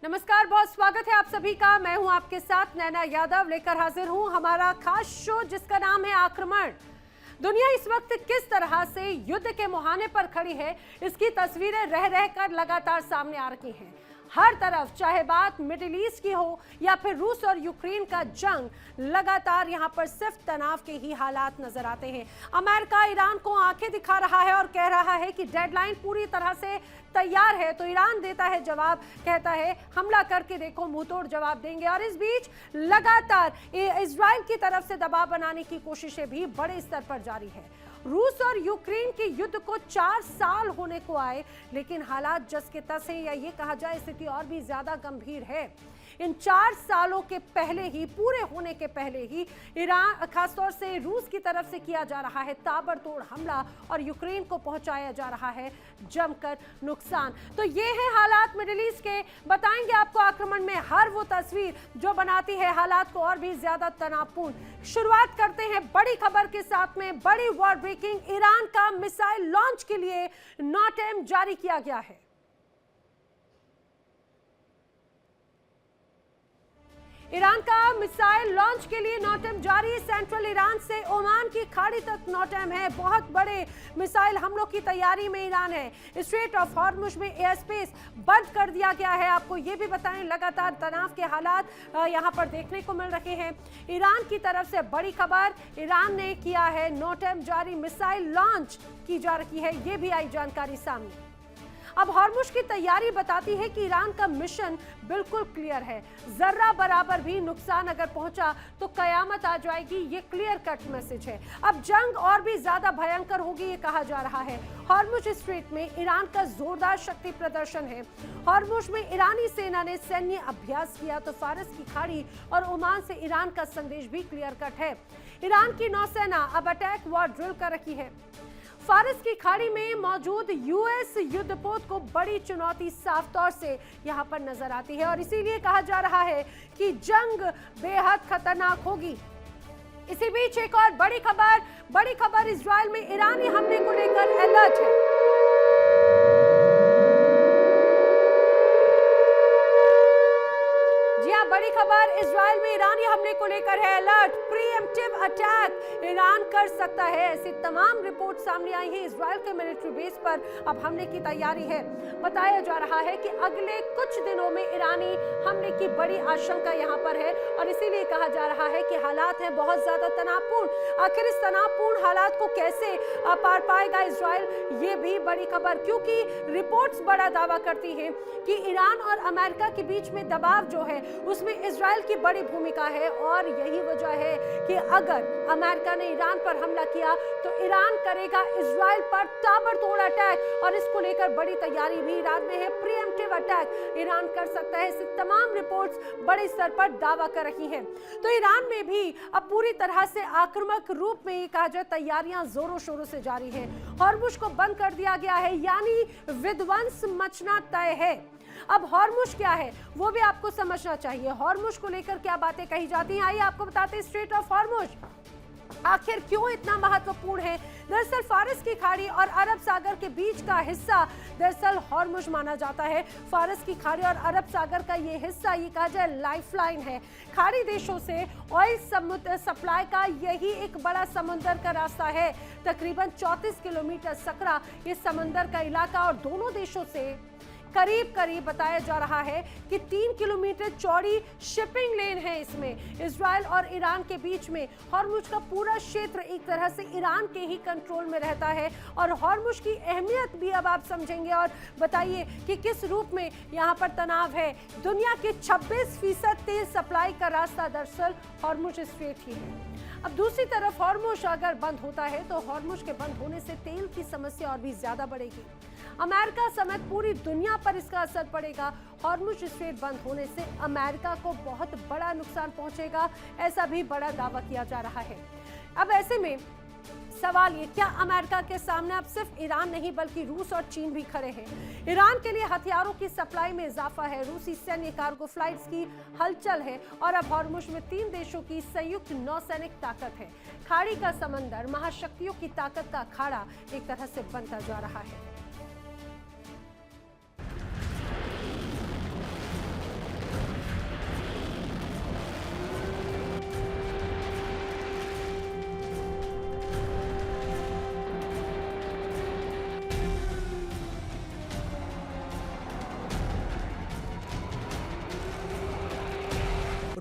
नमस्कार, बहुत स्वागत है आप सभी का। मैं हूं आपके साथ नैना यादव, लेकर हाजिर हूं हमारा खास शो जिसका नाम है आक्रमण। दुनिया इस वक्त किस तरह से युद्ध के मुहाने पर खड़ी है, इसकी तस्वीरें रह रहकर लगातार सामने आ रही हैं। हर तरफ, चाहे बात मिडिल ईस्ट की हो या फिर रूस और यूक्रेन का जंग, लगातार यहां पर सिर्फ तनाव के ही हालात नजर आते हैं। अमेरिका ईरान को आंखें दिखा रहा है और कह रहा है कि डेडलाइन पूरी तरह से तैयार है, तो ईरान देता है जवाब, कहता है हमला करके देखो, मुंहतोड़ जवाब देंगे। और इस बीच लगातार इजराइल की तरफ से दबाव बनाने की कोशिशें भी बड़े स्तर पर जारी है। रूस और यूक्रेन के युद्ध को 4 साल होने को आए, लेकिन हालात जस के तस हैं, या ये कहा जाए स्थिति और भी ज्यादा गंभीर है। इन 4 सालों के पहले ही, पूरे होने के पहले ही, ईरान खासतौर से रूस की तरफ से किया जा रहा है ताबड़तोड़ हमला और यूक्रेन को पहुंचाया जा रहा है जमकर नुकसान। तो ये है हालात मिडिल ईस्ट के। बताएंगे आपको आक्रमण में हर वो तस्वीर जो बनाती है हालात को और भी ज्यादा तनावपूर्ण। शुरुआत करते हैं बड़ी खबर के साथ में। बड़ी वॉर ब्रेकिंग, ईरान का मिसाइल लॉन्च के लिए नोटिस जारी किया गया है। ईरान का मिसाइल लॉन्च के लिए नोटिस जारी। सेंट्रल ईरान से ओमान की खाड़ी तक नोटिस है। बहुत बड़े मिसाइल हमलों की तैयारी में ईरान है। स्ट्रेट ऑफ हॉर्मुज में एयर स्पेस बंद कर दिया गया है। आपको ये भी बताएं, लगातार तनाव के हालात यहां पर देखने को मिल रहे हैं। ईरान की तरफ से बड़ी खबर, ईरान ने किया है नोटिस जारी, मिसाइल लॉन्च की जा रही है, ये भी आई जानकारी सामने। अब हॉर्मुज की तैयारी बताती है कि ईरान का मिशन बिल्कुल क्लियर है। जर्रा बराबर भी नुकसान अगर पहुंचा तो कयामत आ जाएगी, ये क्लियर कट मैसेज है। अब जंग और भी ज्यादा भयंकर होगी, ये कहा जा रहा है। हॉर्मुज स्ट्रेट में ईरान का जोरदार शक्ति प्रदर्शन है। हॉर्मुज में ईरानी सेना ने सैन्य अभ्यास किया तो फारस की खाड़ी और ओमान से ईरान का संदेश भी क्लियर कट है। ईरान की नौसेना अब अटैक वॉर ड्रिल कर रही है। फारस की खाड़ी में मौजूद यूएस युद्धपोत को बड़ी चुनौती साफ तौर से यहां पर नजर आती है और इसीलिए कहा जा रहा है कि जंग बेहद खतरनाक होगी। इसी बीच एक और बड़ी खबर, इजराइल में ईरानी हमले को लेकर अलर्ट है। जी हां, बड़ी खबर, इजराइल में ईरानी हमले को लेकर है अलर्ट। प्रीएम्प्टिव अटैक ईरान कर सकता है, ऐसी तमाम रिपोर्ट सामने आई है। इजराइल के मिलिट्री बेस पर अब हमले की तैयारी है। बताया जा रहा है कि अगले कुछ दिनों में ईरानी हमले की बड़ी आशंका यहां पर है और इसीलिए कहा जा रहा है कि हालात हैं बहुत ज्यादा तनावपूर्ण। आखिर इस तनावपूर्ण हालात को कैसे पार पाएगा इजराइल, ये भी बड़ी खबर, क्योंकि रिपोर्ट्स बड़ा दावा करती हैं कि ईरान और अमेरिका के बीच में दबाव जो है उसमें इजराइल की बड़ी भूमिका है। और यही वजह है कि अगर अमेरिका ने ईरान पर हमला किया तो ईरान करेगा इजराइल पर ताबड़तोड़ अटैक और इसको लेकर बड़ी तैयारी भी ईरान में है। प्रीएम्प्टिव अटैक ईरान कर सकता है, ऐसी तमाम रिपोर्ट्स बड़े स्तर पर दावा कर रही हैं। तो ईरान में भी अब पूरी तरह से आक्रामक रूप में ये कहा जाए तैयारियां जोरों शोरों से जारी है। हॉर्मुज को बंद कर दिया गया है, यानी विध्वंस मचना तय है। अब हॉर्मुज क्या है वो भी आपको समझना चाहिए। हॉर्मुज को लेकर क्या बातें कही जाती हैं, आइए आपको बताते हैं। स्ट्रेट ऑफ हॉर्मुज आखिर क्यों इतना महत्वपूर्ण है? दरअसल फारस की खाड़ी और अरब सागर के बीच का हिस्सा दरअसल हॉर्मुज माना जाता है। फारस की खाड़ी और अरब सागर का ये हिस्सा, ये कहा जाए लाइफलाइन है। खाड़ी देशों से ऑयल सप्लाई का यही एक बड़ा समंदर का रास्ता है। तकरीबन 34 किलोमीटर सकरा ये समंदर का इलाका और दोनों देशों से करीब बताया जा रहा है कि 3 किलोमीटर चौड़ी शिपिंग लेन है इसमें। इजराइल और ईरान के बीच में हॉर्मुज का पूरा क्षेत्र एक तरह से ईरान के ही कंट्रोल में रहता है और हॉर्मुज की अहमियत भी अब आप समझेंगे। और बताइए कि किस रूप में यहाँ पर तनाव है। दुनिया के 26% तेल सप्लाई का रास्ता दरअसल हॉर्मुज स्ट्रेट ही है। अब दूसरी तरफ हॉर्मुज अगर बंद होता है तो हॉर्मुज के बंद होने से तेल की समस्या और भी ज्यादा बढ़ेगी। अमेरिका समेत पूरी दुनिया पर इसका असर पड़ेगा। हॉर्मुज स्ट्रेट बंद होने से अमेरिका को बहुत बड़ा नुकसान पहुंचेगा, ऐसा भी बड़ा दावा किया जा रहा है। अब ऐसे में सवाल ये, क्या अमेरिका के सामने अब सिर्फ ईरान नहीं बल्कि रूस और चीन भी खड़े हैं? ईरान के लिए हथियारों की सप्लाई में इजाफा है, रूसी सैन्य कार्गो फ्लाइट्स की हलचल है और अब हॉर्मुज में 3 देशों की संयुक्त नौसैनिक ताकत है। खाड़ी का समंदर महाशक्तियों की ताकत का अखाड़ा एक तरह से बनता जा रहा है।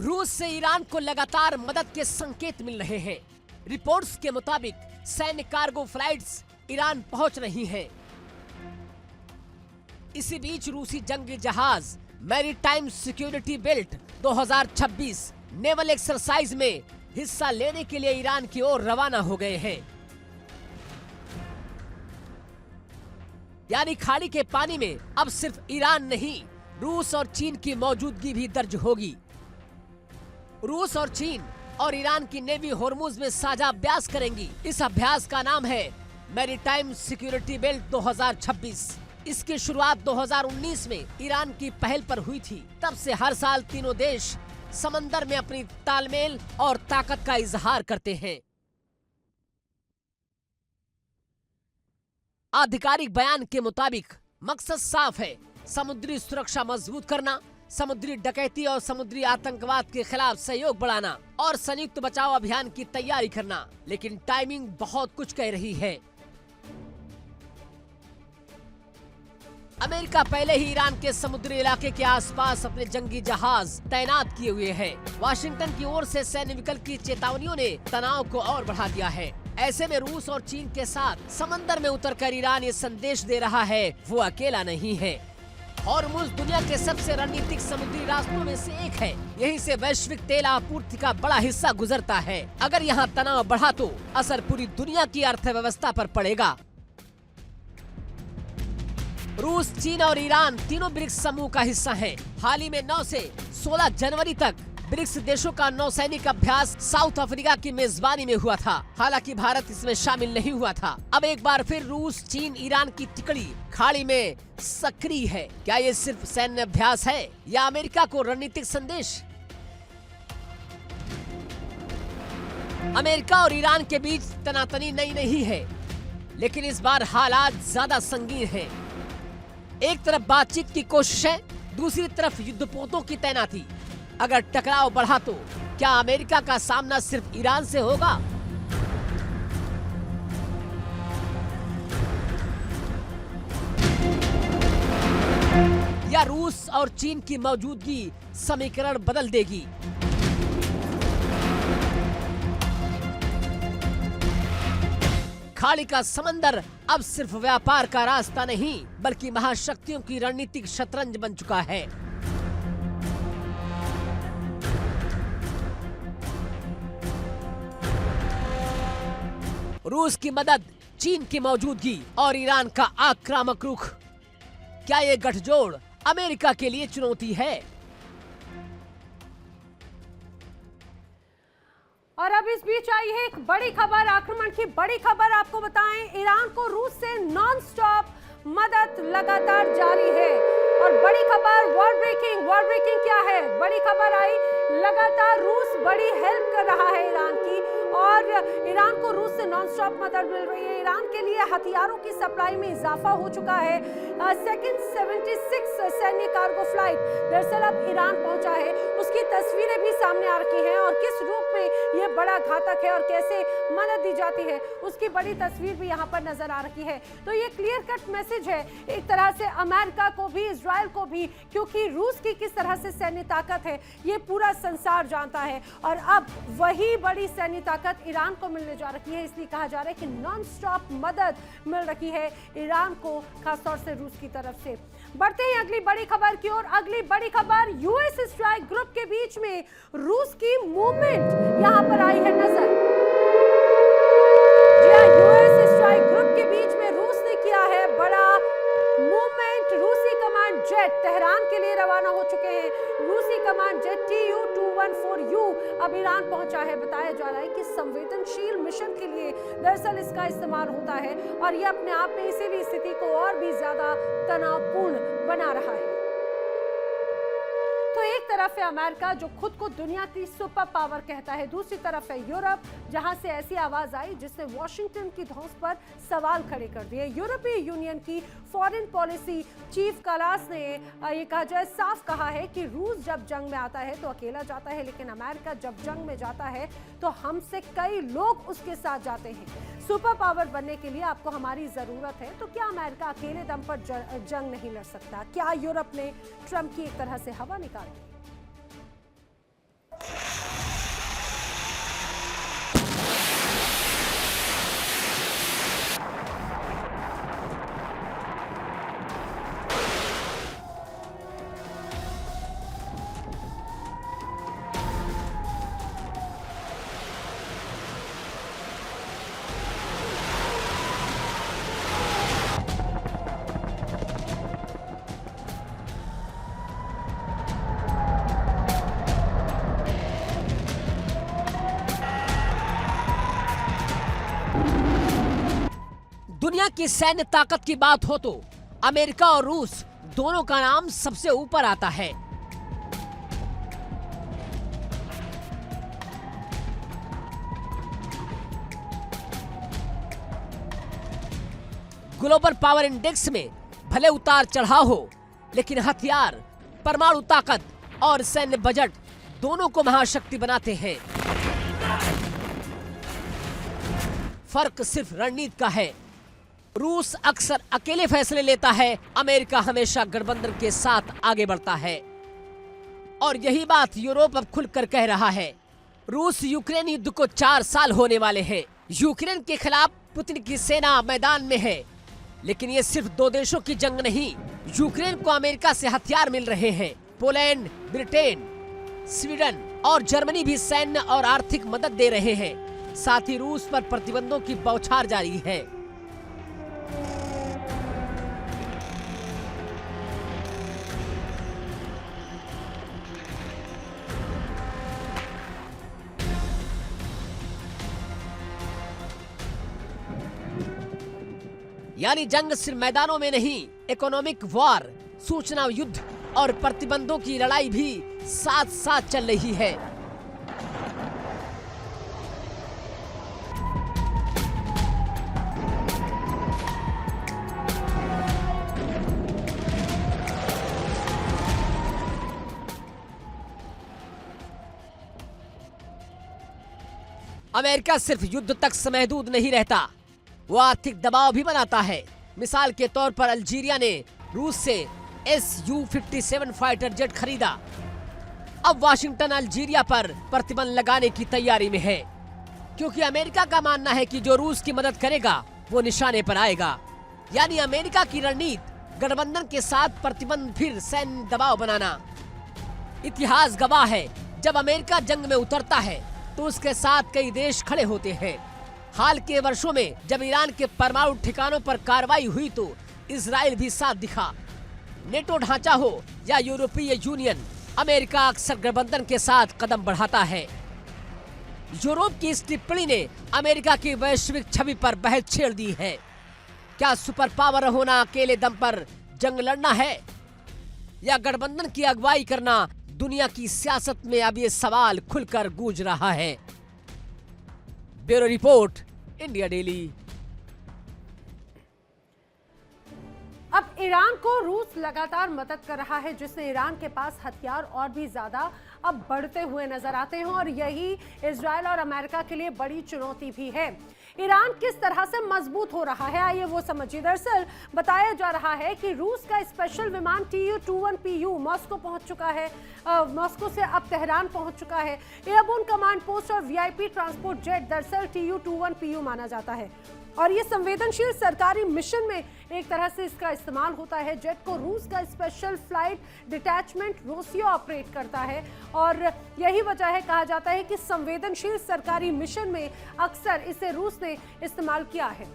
रूस से ईरान को लगातार मदद के संकेत मिल रहे हैं। रिपोर्ट्स के मुताबिक सैन्य कार्गो फ्लाइट्स ईरान पहुंच रही हैं। इसी बीच रूसी जंगी जहाज maritime security belt 2026 naval exercise में हिस्सा लेने के लिए ईरान की ओर रवाना हो गए हैं। यानी खाड़ी के पानी में अब सिर्फ ईरान नहीं, रूस और चीन की मौजूदगी भी दर्ज होगी। रूस और चीन और ईरान की नेवी होर्मुज में साझा अभ्यास करेंगी। इस अभ्यास का नाम है मैरीटाइम सिक्योरिटी बेल्ट 2026। इसकी शुरुआत 2019 में ईरान की पहल पर हुई थी। तब से हर साल तीनों देश समंदर में अपनी तालमेल और ताकत का इजहार करते हैं। आधिकारिक बयान के मुताबिक मकसद साफ है, समुद्री सुरक्षा मजबूत करना, समुद्री डकैती और समुद्री आतंकवाद के खिलाफ सहयोग बढ़ाना और संयुक्त बचाव अभियान की तैयारी करना। लेकिन टाइमिंग बहुत कुछ कह रही है। अमेरिका पहले ही ईरान के समुद्री इलाके के आसपास अपने जंगी जहाज तैनात किए हुए है। वाशिंगटन की ओर से सैन्य विकल्प की चेतावनियों ने तनाव को और बढ़ा दिया है। ऐसे में रूस और चीन के साथ समंदर में उतरकर ईरान ये संदेश दे रहा है, वो अकेला नहीं है। हॉर्मुज़ दुनिया के सबसे रणनीतिक समुद्री रास्तों में से एक है। यहीं से वैश्विक तेल आपूर्ति का बड़ा हिस्सा गुजरता है। अगर यहाँ तनाव बढ़ा तो असर पूरी दुनिया की अर्थव्यवस्था पर पड़ेगा। रूस, चीन और ईरान तीनों ब्रिक्स समूह का हिस्सा हैं। हाल ही में 9 से 16 जनवरी तक ब्रिक्स देशों का नौसैनिक अभ्यास साउथ अफ्रीका की मेजबानी में हुआ था। हालांकि भारत इसमें शामिल नहीं हुआ था। अब एक बार फिर रूस, चीन, ईरान की तिकड़ी खाड़ी में सक्रिय है। क्या ये सिर्फ सैन्य अभ्यास है या अमेरिका को रणनीतिक संदेश? अमेरिका और ईरान के बीच तनातनी नई नहीं है, लेकिन इस बार हालात ज्यादा संगीन है। एक तरफ बातचीत की कोशिश है, दूसरी तरफ युद्धपोतों की तैनाती। अगर टकराव बढ़ा तो क्या अमेरिका का सामना सिर्फ ईरान से होगा? या रूस और चीन की मौजूदगी समीकरण बदल देगी? खाड़ी का समंदर अब सिर्फ व्यापार का रास्ता नहीं, बल्कि महाशक्तियों की रणनीतिक शतरंज बन चुका है। रूस की मदद, चीन की मौजूदगी और ईरान का आक्रामक रुख, क्या ये गठजोड़ अमेरिका के लिए चुनौती है? और अब इस बीच आई है एक बड़ी खबर, आक्रमण की बड़ी खबर। आपको बताएं, ईरान को रूस से नॉन स्टॉप मदद लगातार जारी है। और बड़ी खबर, वर्ल्ड ब्रेकिंग क्या है? बड़ी खबर आई, लगातार रूस बड़ी हेल्प कर रहा है ईरान की, और ईरान को रूस से नॉन स्टॉप मदद मिल रही है। ईरान के लिए हथियारों की सप्लाई में इजाफा हो चुका है। सेकंड 76 सैन्य कार्गो फ्लाइट दरअसल अब ईरान पहुंचा है। उसकी तस्वीरें भी सामने आ रही हैं, और किस रूप में ये बड़ा घातक है और कैसे मदद दी जाती है उसकी बड़ी तस्वीर भी यहाँ पर नजर आ रही है। तो ये क्लियर कट मैसेज है एक तरह से अमेरिका को भी, इजराइल को भी, क्योंकि रूस की किस तरह से सैन्य ताकत है ये पूरा संसार जानता है। और अब वही बड़ी सैन्य ताकत ईरान को मिलने जा रही है। इसलिए कहा जा रहा है कि नॉन स्टॉप मदद मिल रही है ईरान को, खासतौर से रूस की तरफ से। बढ़ते हैं अगली बड़ी खबर की ओर। अगली बड़ी खबर, यूएस स्ट्राइक ग्रुप के बीच में रूस की मूवमेंट यहां पर आई है नजर। यूएस स्ट्राइक ग्रुप के बीच में रूस ने किया है बड़ा मूवमेंट। रूसी कमांड जेट तेहरान के लिए रवाना हो चुके हैं। रूसी कमांड जेट Tu-214U अब ईरान पहुंचा है। बताया जा रहा है कि संवेदनशील मिशन के लिए दरअसल इसका इस्तेमाल होता है, और यह अपने आप में इसीलिए स्थिति को और भी ज्यादा तनावपूर्ण बना रहा है। तो एक तरफ है अमेरिका जो खुद को दुनिया की सुपर पावर कहता है, दूसरी तरफ है यूरोप जहां से ऐसी आवाज आई जिसने वॉशिंगटन की धौंस पर सवाल खड़े कर दिए। यूरोपीय यूनियन की फॉरेन पॉलिसी चीफ कालास ने ये कहा जाए साफ कहा है कि रूस जब जंग में आता है तो अकेला जाता है, लेकिन अमेरिका जब जंग में जाता है तो हमसे कई लोग उसके साथ जाते हैं। सुपर पावर बनने के लिए आपको हमारी जरूरत है, तो क्या अमेरिका अकेले दम पर जंग नहीं लड़ सकता? क्या यूरोप ने ट्रंप की एक तरह से हवा निकाली? दुनिया की सैन्य ताकत की बात हो तो अमेरिका और रूस दोनों का नाम सबसे ऊपर आता है। ग्लोबल पावर इंडेक्स में भले उतार चढ़ाव हो, लेकिन हथियार, परमाणु ताकत और सैन्य बजट दोनों को महाशक्ति बनाते हैं। फर्क सिर्फ रणनीति का है। रूस अक्सर अकेले फैसले लेता है, अमेरिका हमेशा गठबंधन के साथ आगे बढ़ता है। और यही बात यूरोप अब खुलकर कह रहा है। रूस यूक्रेन युद्ध को 4 साल होने वाले हैं। यूक्रेन के खिलाफ पुतिन की सेना मैदान में है, लेकिन ये सिर्फ 2 देशों की जंग नहीं। यूक्रेन को अमेरिका से हथियार मिल रहे हैं। पोलैंड, ब्रिटेन, स्वीडन और जर्मनी भी सैन्य और आर्थिक मदद दे रहे हैं। साथ ही रूस पर प्रतिबंधों की बौछार जारी है। यानी जंग सिर्फ मैदानों में नहीं, इकोनॉमिक वॉर, सूचना युद्ध और प्रतिबंधों की लड़ाई भी साथ साथ चल रही है। अमेरिका सिर्फ युद्ध तक महदूद नहीं रहता, वो आर्थिक दबाव भी बनाता है। मिसाल के तौर पर अल्जीरिया ने रूस से Su-57 फाइटर जेट खरीदा। अब वाशिंगटन अल्जीरिया पर प्रतिबंध लगाने की तैयारी में है, क्योंकि अमेरिका का मानना है कि जो रूस की मदद करेगा वो निशाने पर आएगा। यानी अमेरिका की रणनीति गठबंधन के साथ प्रतिबंध फिर सैन्य दबाव बनाना। इतिहास गवाह है, जब अमेरिका जंग में उतरता है तो उसके साथ कई देश खड़े होते हैं। हाल के वर्षों में जब ईरान के परमाणु ठिकानों पर कार्रवाई हुई तो इजराइल भी साथ दिखा। नेटो ढांचा हो या यूरोपीय यूनियन, अमेरिका अक्सर गठबंधन के साथ कदम बढ़ाता है। यूरोप की इस टिप्पणी ने अमेरिका की वैश्विक छवि पर बहस छेड़ दी है। क्या सुपर पावर होना अकेले दम पर जंग लड़ना है, या गठबंधन की अगुवाई करना? दुनिया की सियासत में अब ये सवाल खुलकर गूंज रहा है। Bureau report, India daily. अब ईरान को रूस लगातार मदद कर रहा है, जिससे ईरान के पास हथियार और भी ज्यादा अब बढ़ते हुए नजर आते हैं, और यही इजराइल और अमेरिका के लिए बड़ी चुनौती भी है। ईरान किस तरह से मजबूत हो रहा है, आइए वो समझिए। दरअसल बताया जा रहा है कि रूस का स्पेशल विमान Tu-21PU मॉस्को पहुंच चुका है। मॉस्को से अब तेहरान पहुंच चुका है। एयरबोर्न कमांड पोस्ट और VIP ट्रांसपोर्ट जेट दरअसल Tu-21PU माना जाता है, और ये संवेदनशील सरकारी मिशन में एक तरह से इसका इस्तेमाल होता है। जेट को रूस का special flight detachment Rocio operate करता है, और यही वजह है, कहा जाता है कि संवेदनशील सरकारी मिशन में अक्सर इसे रूस ने इस्तेमाल किया है।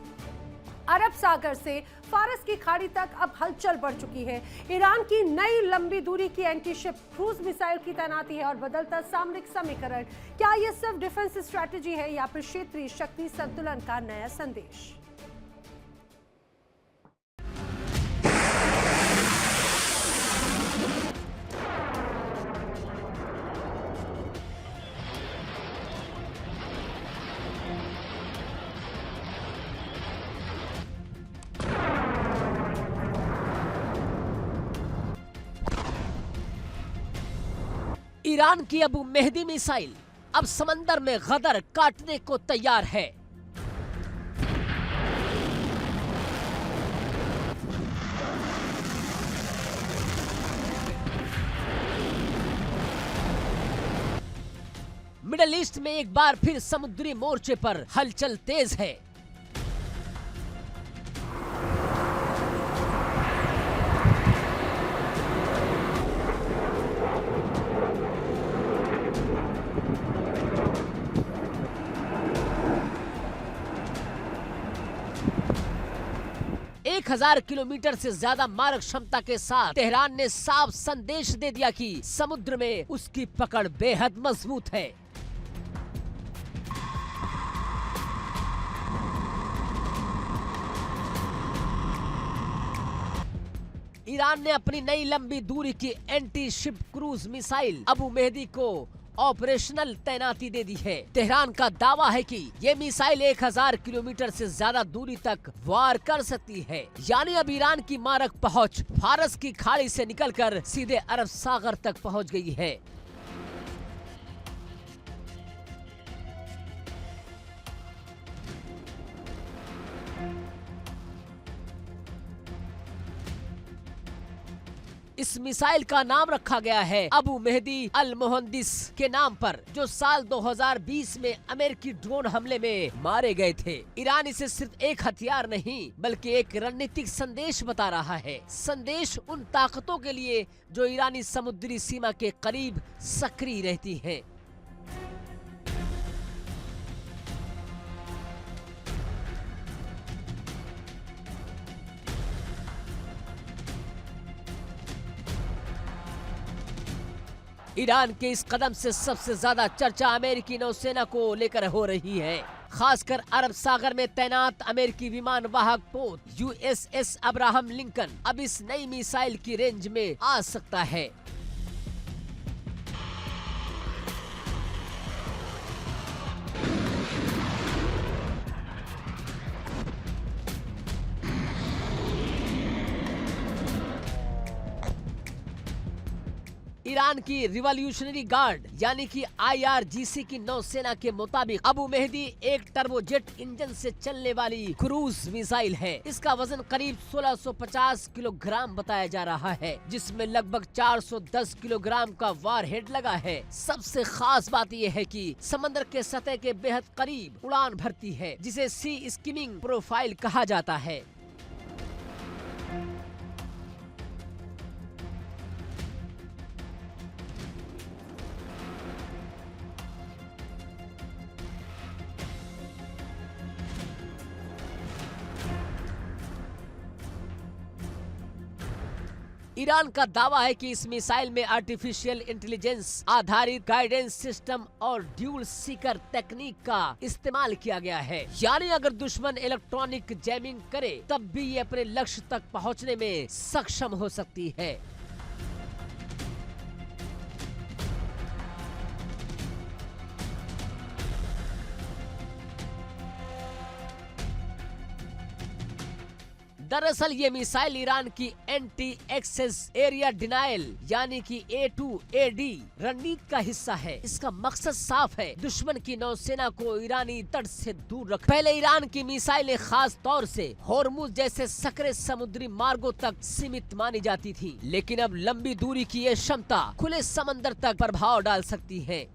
अरब सागर से फारस की खाड़ी तक अब हलचल बढ़ चुकी है। ईरान की नई लंबी दूरी की एंटी शिप क्रूज मिसाइल की तैनाती है और बदलता सामरिक समीकरण। क्या यह सिर्फ डिफेंस स्ट्रैटेजी है या फिर क्षेत्रीय शक्ति संतुलन का नया संदेश? ईरान की अबू मेहदी मिसाइल अब समंदर में गदर काटने को तैयार है। मिडिल ईस्ट में एक बार फिर समुद्री मोर्चे पर हलचल तेज है। एक 1000 किलोमीटर से ज्यादा मारक क्षमता के साथ तेहरान ने साफ संदेश दे दिया कि समुद्र में उसकी पकड़ बेहद मजबूत है। ईरान ने अपनी नई लंबी दूरी की anti ship cruise missile Abu Mahdi को ऑपरेशनल तैनाती दे दी है। तेहरान का दावा है कि ये मिसाइल 1000 किलोमीटर से ज्यादा दूरी तक वार कर सकती है। यानी अब ईरान की मारक पहुंच फारस की खाड़ी से निकलकर सीधे अरब सागर तक पहुंच गई है। इस मिसाइल का नाम रखा गया है अबू मेहदी अल मुहंदिस के नाम पर, जो साल 2020 में अमेरिकी ड्रोन हमले में मारे गए थे। ईरान इसे सिर्फ एक हथियार नहीं बल्कि एक रणनीतिक संदेश बता रहा है। संदेश उन ताकतों के लिए जो ईरानी समुद्री सीमा के करीब सक्रिय रहती हैं। ईरान के इस कदम से सबसे ज्यादा चर्चा अमेरिकी नौसेना को लेकर हो रही है। खासकर अरब सागर में तैनात अमेरिकी विमान वाहक पोत USS अब्राहम लिंकन अब इस नई मिसाइल की रेंज में आ सकता है। ईरान की रिवॉल्यूशनरी गार्ड यानी कि IRGC की नौसेना के मुताबिक अबू मेहदी एक टर्बोजेट इंजन से चलने वाली क्रूज मिसाइल है। इसका वजन करीब 1650 किलोग्राम बताया जा रहा है, जिसमें लगभग 410 किलोग्राम का वारहेड लगा है। सबसे खास बात यह है कि समंदर के सतह के बेहद करीब उड़ान भरती है, जिसे सी स्किमिंग प्रोफाइल कहा जाता है। ईरान का दावा है कि इस मिसाइल में आर्टिफिशियल इंटेलिजेंस आधारित गाइडेंस सिस्टम और ड्यूल सीकर तकनीक का इस्तेमाल किया गया है। यानी अगर दुश्मन इलेक्ट्रॉनिक जैमिंग करे तब भी ये अपने लक्ष्य तक पहुंचने में सक्षम हो सकती है। दरअसल ये मिसाइल ईरान की एंटी एक्सेस एरिया डिनाइल यानी कि A2AD रणनीति का हिस्सा है। इसका मकसद साफ है, दुश्मन की नौसेना को ईरानी तट से दूर रख। पहले ईरान की मिसाइलें खास तौर से होर्मुज जैसे सकरे समुद्री मार्गों तक सीमित मानी जाती थी, लेकिन अब लंबी दूरी की ये क्षमता खुले समंदर तक प्रभाव डाल सकती है।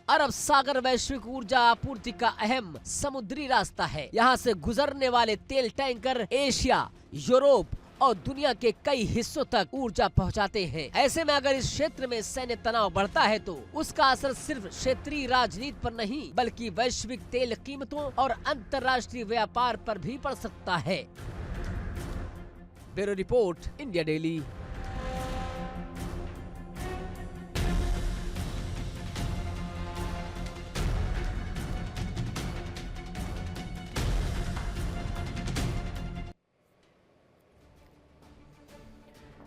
अरब सागर वैश्विक ऊर्जा आपूर्ति का अहम समुद्री रास्ता है। यहाँ से गुजरने वाले तेल टैंकर एशिया, यूरोप और दुनिया के कई हिस्सों तक ऊर्जा पहुँचाते हैं। ऐसे में अगर इस क्षेत्र में सैन्य तनाव बढ़ता है तो उसका असर सिर्फ क्षेत्रीय राजनीति पर नहीं बल्कि वैश्विक तेल कीमतों और अंतर्राष्ट्रीय व्यापार पर भी पड़ सकता है। Bureau report, India daily.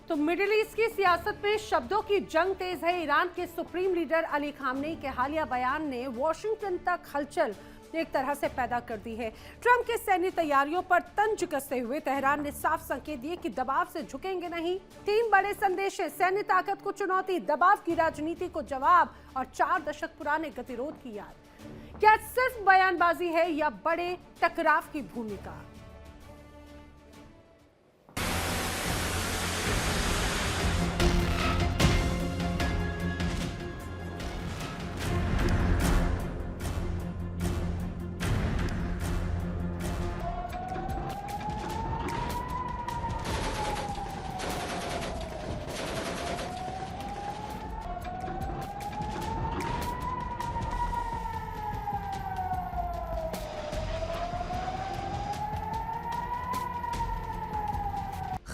तो मिडिल ईस्ट की सियासत में शब्दों की जंग तेज है। ईरान के सुप्रीम लीडर अली खामनेई के हालिया बयान ने वॉशिंगटन तक हलचल एक तरह से पैदा कर दी है। ट्रंप के सैन्य तैयारियों पर तंज कसते हुए तेहरान ने साफ संकेत दिए कि दबाव से झुकेंगे नहीं। 3 बड़े संदेश हैं: सैन्य ताकत को चुनौती, दबाव की राजनीति को जवाब और 4 दशक पुराने गतिरोध की याद। क्या सिर्फ बयानबाजी है या बड़े टकराव की भूमिका?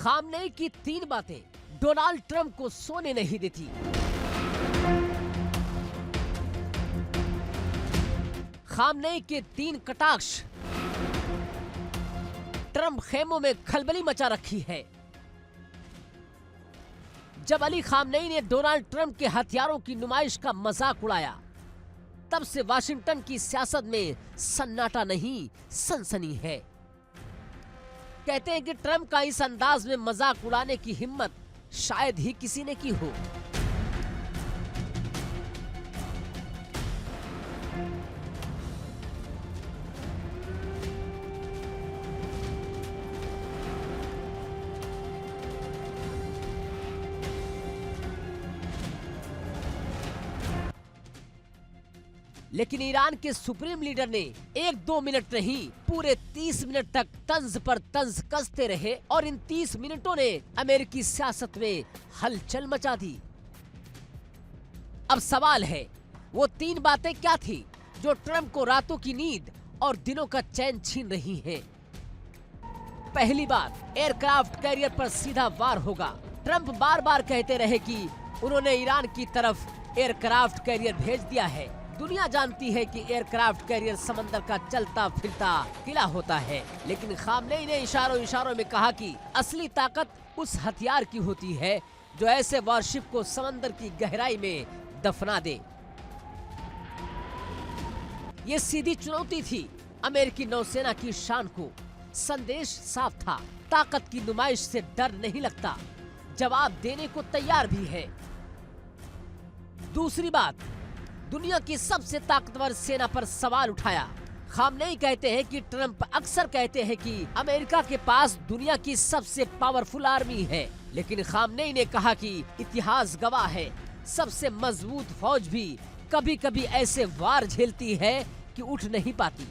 खामनेई की 3 बातें डोनाल्ड ट्रंप को सोने नहीं देती। खामनेई के 3 कटाक्ष ट्रंप खेमों में खलबली मचा रखी है। जब अली खामनेई ने डोनाल्ड ट्रंप के हथियारों की नुमाइश का मजाक उड़ाया, तब से वाशिंगटन की सियासत में सन्नाटा नहीं, सनसनी है। कहते हैं कि ट्रंप का इस अंदाज में मजाक उड़ाने की हिम्मत शायद ही किसी ने की हो। लेकिन ईरान के सुप्रीम लीडर ने 1-2 मिनट नहीं, पूरे 30 मिनट तक तंज पर तंज कसते रहे और इन 30 मिनटों ने अमेरिकी सियासत में हलचल मचा दी। अब सवाल है, वो 3 बातें क्या थी जो ट्रंप को रातों की नींद और दिनों का चैन छीन रही हैं? पहली बात, एयरक्राफ्ट कैरियर पर सीधा वार होगा। ट्रंप बार बार कहते रहे कि उन्होंने ईरान की तरफ एयरक्राफ्ट कैरियर भेज दिया है। दुनिया जानती है कि एयरक्राफ्ट कैरियर समंदर का चलता फिरता किला होता है, लेकिन खामनेई ने इशारों में कहा कि असली ताकत उस हथियार की होती है जो ऐसे वॉरशिप को समंदर की गहराई में दफना दे। ये सीधी चुनौती थी अमेरिकी नौसेना की शान को। संदेश साफ था, ताकत की नुमाइश से डर नहीं लगता, जवाब देने को तैयार भी है। दूसरी बात, दुनिया की सबसे ताकतवर सेना पर सवाल उठाया। खामनेई कहते हैं कि ट्रंप अक्सर कहते हैं कि अमेरिका के पास दुनिया की सबसे पावरफुल आर्मी है, लेकिन खामनेई ने कहा कि इतिहास गवाह है, सबसे मजबूत फौज भी कभी कभी ऐसे वार झेलती है कि उठ नहीं पाती।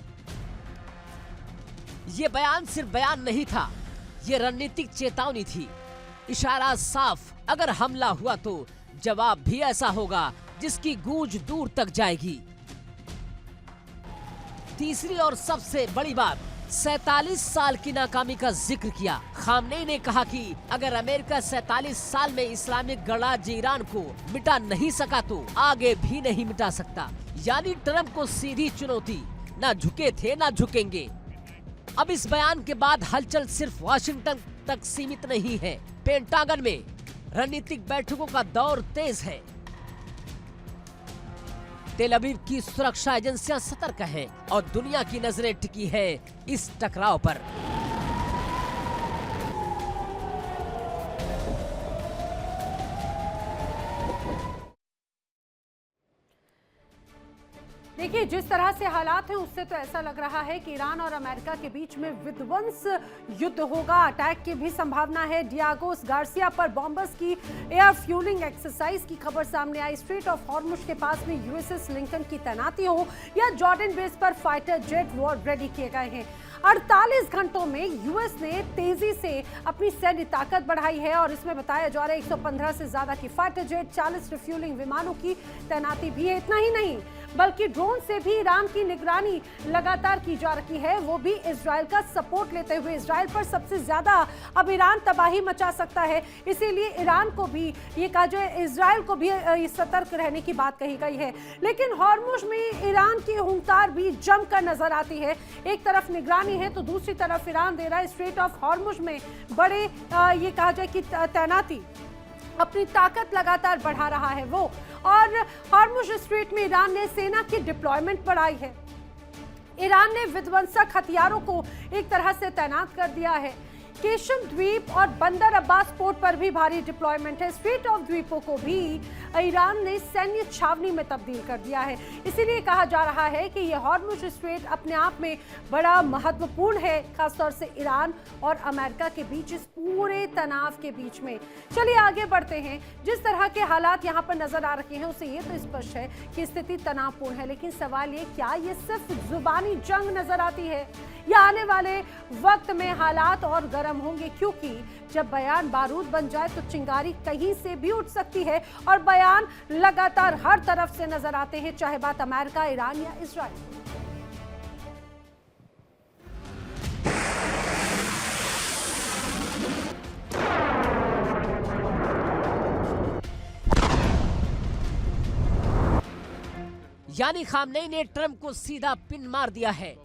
ये बयान सिर्फ बयान नहीं था, ये रणनीतिक चेतावनी थी। इशारा साफ, अगर हमला हुआ तो जवाब भी ऐसा होगा जिसकी गूंज दूर तक जाएगी। तीसरी और सबसे बड़ी बात, 47 साल की नाकामी का जिक्र किया। खामनेई ने कहा कि अगर अमेरिका 47 साल में इस्लामिक गणराज्य ईरान को मिटा नहीं सका तो आगे भी नहीं मिटा सकता। यानी ट्रंप को सीधी चुनौती, ना झुके थे ना झुकेंगे। अब इस बयान के बाद हलचल सिर्फ वाशिंगटन तक सीमित नहीं है, पेंटागन में रणनीतिक बैठकों का दौर तेज है। तेल अवीव की सुरक्षा एजेंसियां सतर्क हैं और दुनिया की नजरें टिकी है इस टकराव पर। देखिए, जिस तरह से हालात हैं उससे तो ऐसा लग रहा है कि ईरान और अमेरिका के बीच में विध्वंस युद्ध होगा। अटैक की भी संभावना है। डियागोस गार्सिया पर बॉम्बर्स की एयर फ्यूलिंग एक्सरसाइज की खबर सामने आई। स्ट्रेट ऑफ हॉर्मुज के पास में यूएसएस लिंकन की तैनाती हो या जॉर्डन बेस पर फाइटर जेट वॉर रेडी किए गए हैं। 48 घंटों में यूएस ने तेजी से अपनी सैन्य ताकत बढ़ाई है और इसमें बताया जा रहा है 115 से ज्यादा की फाइटर जेट, 40 रिफ्यूलिंग विमानों की तैनाती भी है। इतना ही नहीं, बल्कि ड्रोन से भी ईरान की निगरानी लगातार की जा रही है, वो भी इजराइल का सपोर्ट लेते हुए। इजराइल पर सबसे ज्यादा अब ईरान तबाही मचा सकता है, इसीलिए ईरान को भी ये कहा जाए, इजराइल को भी सतर्क रहने की बात कही गई है। लेकिन हॉर्मुज में ईरान की हुंकार भी जमकर नजर आती है। एक तरफ निगरानी है तो दूसरी तरफ ईरान दे रहा है स्ट्रेट ऑफ हॉर्मुज में बड़े ये कहा जाए कि तैनाती, अपनी ताकत लगातार बढ़ा रहा है वो। और हॉर्मुज स्ट्रेट में ईरान ने सेना की डिप्लॉयमेंट बढ़ाई है। ईरान ने विध्वंसक हथियारों को एक तरह से तैनात कर दिया है। केशम द्वीप और बंदर अब्बास पोर्ट पर भी भारी डिप्लॉयमेंट है। स्ट्रेट ऑफ द्वीपों को भी ईरान ने सैन्य छावनी में तब्दील कर दिया है। इसीलिए कहा जा रहा है कि यह हॉर्मुज स्ट्रेट अपने आप में बड़ा महत्वपूर्ण है, खासतौर से ईरान और अमेरिका के बीच इस पूरे तनाव के बीच में। चलिए आगे बढ़ते हैं। जिस तरह के हालात यहाँ पर नजर आ रहे हैं उससे ये तो स्पष्ट है कि स्थिति तनावपूर्ण है, लेकिन सवाल ये, क्या ये सिर्फ जुबानी जंग नजर आती है या आने वाले वक्त में हालात और गर्म होंगे? क्योंकि जब बयान बारूद बन जाए तो चिंगारी कहीं से भी उठ सकती है और बयान लगातार हर तरफ से नजर आते हैं, चाहे बात अमेरिका, ईरान या इजराइल। यानी खामनेई ने ट्रंप को सीधा पिन मार दिया है।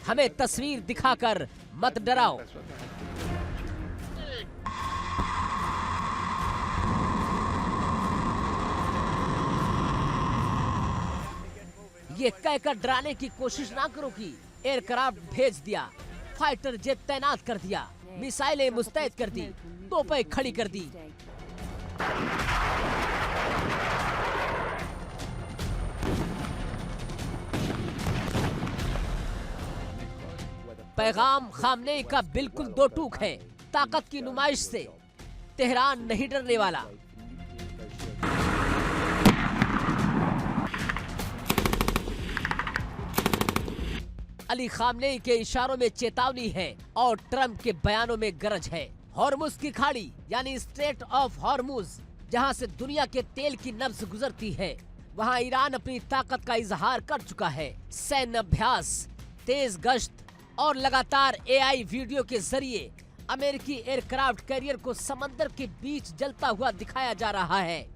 हमें तस्वीर दिखाकर मत डराओ। ये कहकर डराने की कोशिश ना करो कि एयरक्राफ्ट भेज दिया, फाइटर जेट तैनात कर दिया, मिसाइलें मुस्तैद कर दी, तोपें खड़ी कर दी। पैगाम खामनेई का बिल्कुल दो टूक है। ताकत की नुमाइश से तेहरान नहीं डरने वाला। अली खामनेई के इशारों में चेतावनी है और ट्रंप के बयानों में गरज है। हॉर्मुज की खाड़ी यानी स्ट्रेट ऑफ हॉर्मुज, जहां से दुनिया के तेल की नब्ज गुजरती है, वहां ईरान अपनी ताकत का इजहार कर चुका है। सैन्य अभ्यास, तेज गश्त और लगातार AI वीडियो के जरिए अमेरिकी एयरक्राफ्ट कैरियर को समंदर के बीच जलता हुआ दिखाया जा रहा है।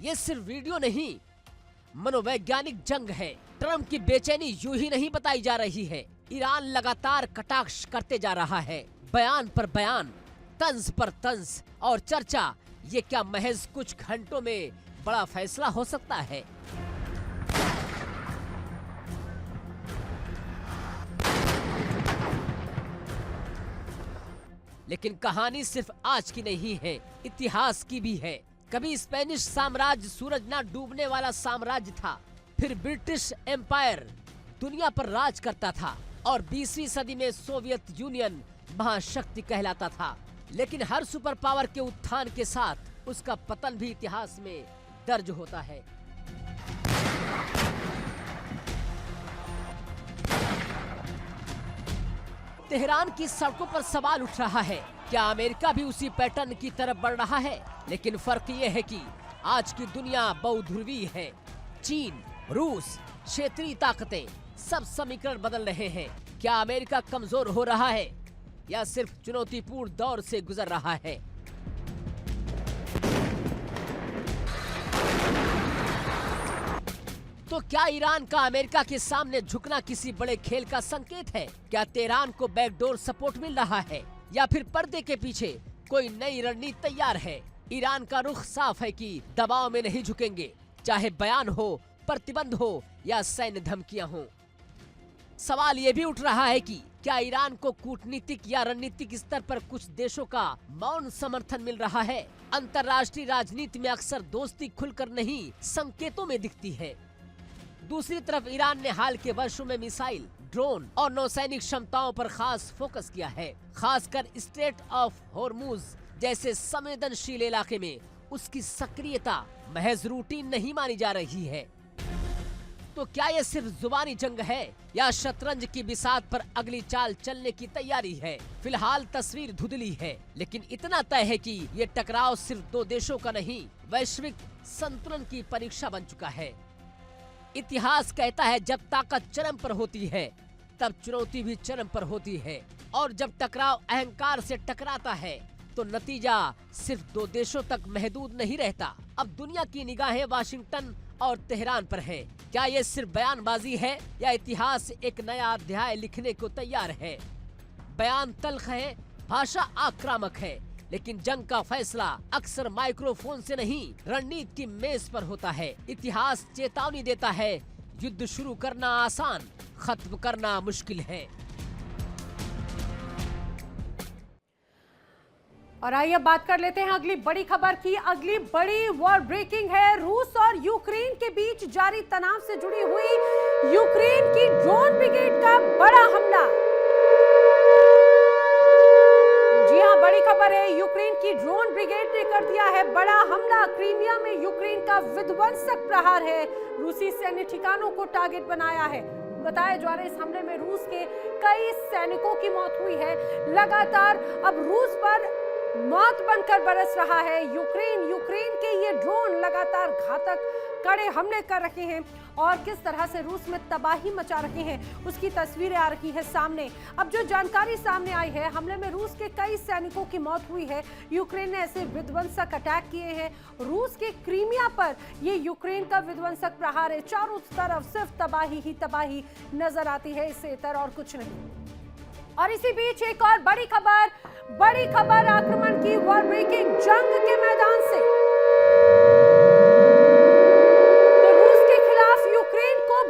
ये सिर्फ वीडियो नहीं, मनोवैज्ञानिक जंग है। ट्रंप की बेचैनी यूं ही नहीं बताई जा रही है। ईरान लगातार कटाक्ष करते जा रहा है, बयान पर बयान, तंज पर तंज और चर्चा। ये क्या महज कुछ घंटों में बड़ा फैसला हो सकता है? लेकिन कहानी सिर्फ आज की नहीं है, इतिहास की भी है। कभी स्पेनिश साम्राज्य सूरज ना डूबने वाला साम्राज्य था, फिर ब्रिटिश एम्पायर दुनिया पर राज करता था और 20वीं सदी में सोवियत यूनियन महाशक्ति कहलाता था। लेकिन हर सुपर पावर के उत्थान के साथ उसका पतन भी इतिहास में दर्ज होता है। तेहरान की सड़कों पर सवाल उठ रहा है, क्या अमेरिका भी उसी पैटर्न की तरफ बढ़ रहा है? लेकिन फर्क ये है कि आज की दुनिया बहुध्रुवीय है। चीन, रूस, क्षेत्रीय ताकतें, सब समीकरण बदल रहे हैं। क्या अमेरिका कमजोर हो रहा है या सिर्फ चुनौतीपूर्ण दौर से गुजर रहा है? तो क्या ईरान का अमेरिका के सामने झुकना किसी बड़े खेल का संकेत है? क्या तेहरान को बैकडोर सपोर्ट मिल रहा है या फिर पर्दे के पीछे कोई नई रणनीति तैयार है? ईरान का रुख साफ है कि दबाव में नहीं झुकेंगे, चाहे बयान हो, प्रतिबंध हो या सैन्य धमकियां हो। सवाल ये भी उठ रहा है कि क्या ईरान को कूटनीतिक या रणनीतिक स्तर पर कुछ देशों का मौन समर्थन मिल रहा है? अंतर्राष्ट्रीय राजनीति में अक्सर दोस्ती खुलकर नहीं, संकेतों में दिखती है। दूसरी तरफ ईरान ने हाल के वर्षों में मिसाइल, ड्रोन और नौसैनिक क्षमताओं पर खास फोकस किया है। खासकर स्ट्रेट ऑफ हॉर्मुज जैसे संवेदनशील इलाके में उसकी सक्रियता महज रूटीन नहीं मानी जा रही है। तो क्या ये सिर्फ जुबानी जंग है या शतरंज की बिसात पर अगली चाल चलने की तैयारी है? फिलहाल तस्वीर धुंधली है, लेकिन इतना तय है कि ये टकराव सिर्फ दो देशों का नहीं, वैश्विक संतुलन की परीक्षा बन चुका है। इतिहास कहता है जब ताकत चरम पर होती है तब चुनौती भी चरम पर होती है, और जब टकराव अहंकार से टकराता है तो नतीजा सिर्फ दो देशों तक महदूद नहीं रहता। अब दुनिया की निगाहें वाशिंगटन और तेहरान पर है। क्या ये सिर्फ बयानबाजी है या इतिहास एक नया अध्याय लिखने को तैयार है? बयान तल्ख है, भाषा आक्रामक है, लेकिन जंग का फैसला अक्सर माइक्रोफोन से नहीं, रणनीति की मेज पर होता है। इतिहास चेतावनी देता है, युद्ध शुरू करना आसान, खत्म करना मुश्किल है। और आइए बात कर लेते हैं अगली बड़ी खबर की। अगली बड़ी वॉर ब्रेकिंग है। रूस और यूक्रेन के बीच जारी तनाव से जुड़ी हुई यूक्रेन की ड्रोन ब्रिगेड का बड़ा हमला। जी हां, बड़ी खबर है। यूक्रेन की ड्रोन ब्रिगेड ने कर दिया है बड़ा हमला। क्रीमिया में यूक्रेन का विध्वंसक प्रहार है। रूसी सैन्य ठिकानों को टारगेट बनाया है। बताया जा रहा है इस हमले में रूस के कई सैनिकों की मौत हुई है। लगातार अब रूस पर मौत बनकर बरस रहा है यूक्रेन। यूक्रेन के ये ड्रोन लगातार घातक कड़े हमले कर रहे हैं और किस तरह से रूस में तबाही मचा रहे हैं उसकी तस्वीरें आ रही है सामने। अब जो जानकारी सामने आई है, हमले में रूस के कई सैनिकों की मौत हुई है। यूक्रेन ने ऐसे विध्वंसक अटैक किए हैं। रूस के क्रीमिया पर ये यूक्रेन का विध्वंसक प्रहार है। चारों तरफ सिर्फ तबाही ही तबाही नजर आती है, इससे इतर और कुछ नहीं। और इसी बीच एक और बड़ी खबर आक्रमण की, वॉर ब्रेकिंग जंग के मैदान से।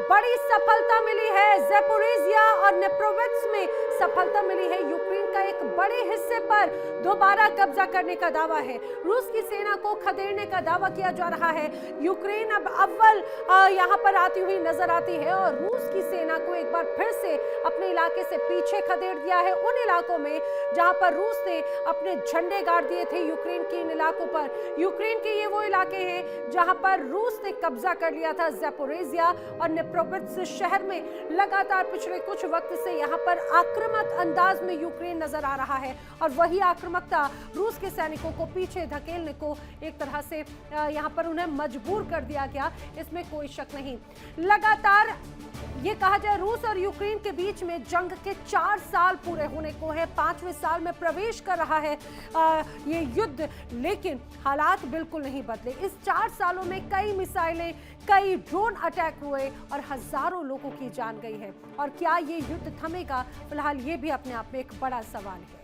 बड़ी सफलता मिली है। ज़ैपोरिज़िया और नेप्रोविट्स में सफलता मिली है। यूक्रेन का एक बड़े हिस्से पर दोबारा कब्जा करने का दावा है। रूस की सेना को खदेड़ने का दावा किया जा रहा है। यूक्रेन अब अव्वल यहां पर आती हुई नजर आती है और रूस की सेना को एक बार फिर से अपने इलाके से पीछे खदेड़ दिया है, उन इलाकों में जहां पर रूस ने अपने झंडे गाड़ दिए थे यूक्रेन के इन इलाकों पर। यूक्रेन के ये वो इलाके हैं जहां पर रूस ने कब्जा कर लिया था। ज़ैपोरिज़िया और नेप्रोविट्स शहर में लगातार पिछले कुछ वक्त से यहां पर आक्रामक अंदाज में यूक्रेन नजर आ रहा है और वही आक्रामकता रूस के सैनिकों को पीछे धकेलने को एक तरह से यहां पर उन्हें मजबूर कर दिया गया, इसमें कोई शक नहीं। लगातार ये कहा जाए रूस और यूक्रेन के बीच में जंग के 4 साल पूरे होने को है, 5वें साल में प्रवेश कर रहा है ये युद्ध, लेकिन हालात बिल्कुल नहीं बदले। इस 4 सालों में कई मिसाइलें, कई ड्रोन अटैक हुए और हजारों लोगों की जान गई है। और क्या ये युद्ध थमेगा? फिलहाल ये भी अपने आप में एक बड़ा सवाल है।